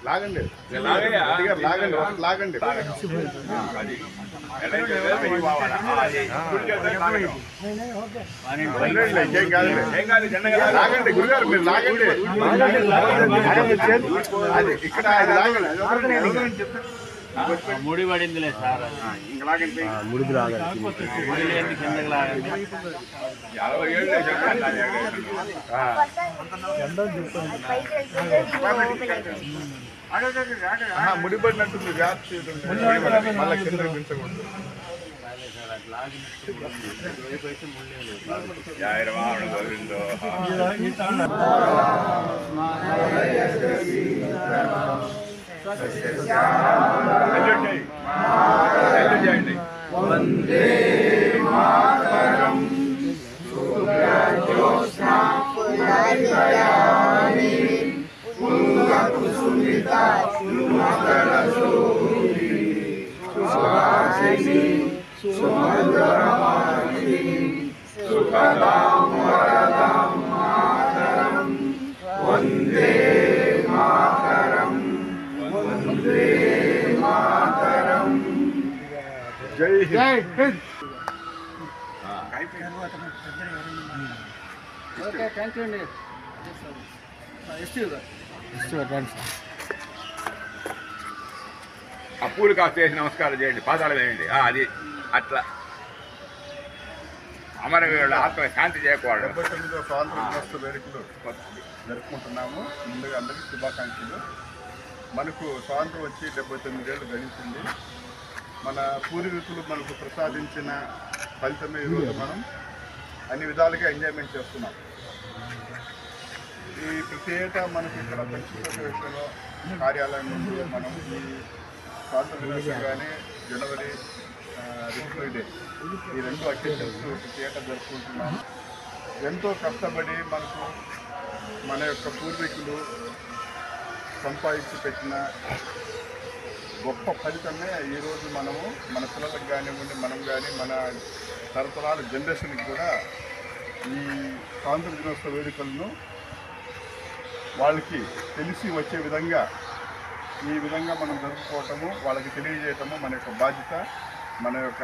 లాగండి లాగండి లాగండి లాగండి గురుగారు మీరు లాగండి అది ఇక్కడ ముడి పడిందిలే సార్ ముడిది లాగండి ముడి లేని కిందకి లాగండి ముడిపడినట్టుంది మళ్ళీ కింద పెంచకూడదు వందే మాతరం కుసుమిత సుహాసిని సుమధురమాని సుఖదాం వరదాం మాతరం వందే మాతరం వందే మాతరం జై హింద్ ఓకే థ్యాంక్ యూ అండి ఆ పూలు కాస్త వేసి నమస్కారం చేయండి పాదాలు వేయండి అది అట్లా అమరవీరుల ఆత్మ శాంతి చేయకూడదు 79వ స్వాతంత్ర దినోత్సవ వేడుకలు జరుపుకుంటున్నాము. ముందుగా అందరికీ శుభాకాంక్షలు. మనకు స్వాతంత్రం వచ్చి 79 ఏళ్ళు గడిచింది. మన పూర్వీకులు మనకు ప్రసాదించిన ఫలితమే ఈరోజు మనం అన్ని విధాలుగా ఎంజాయ్మెంట్ చేస్తున్నాం. ఈ ప్రతి ఏటా మనకి ఇక్కడ పంచాయతీ విషయంలో కార్యాలయం నుండి మనం ఈ స్వాతంత్ర దినోత్సవం కానీ జనవరి రిపబ్లిక్ డే ఈ రెండు అకేషన్స్ ప్రతి ఏటా జరుపుకుంటున్నాం. ఎంతో కష్టపడి మనకు మన యొక్క పూర్వీకులు సంపాదించి పెట్టిన గొప్ప ఫలితమే ఈరోజు మనము మన పిల్లలకు కానివ్వండి మనం కానీ మన తరతరాల జనరేషన్కి కూడా ఈ స్వాతంత్ర దినోత్సవ వేడుకలను వాళ్ళకి తెలిసి వచ్చే విధంగా ఈ విధంగా మనం జరుపుకోవటము వాళ్ళకి తెలియజేయటము మన యొక్క బాధ్యత, మన యొక్క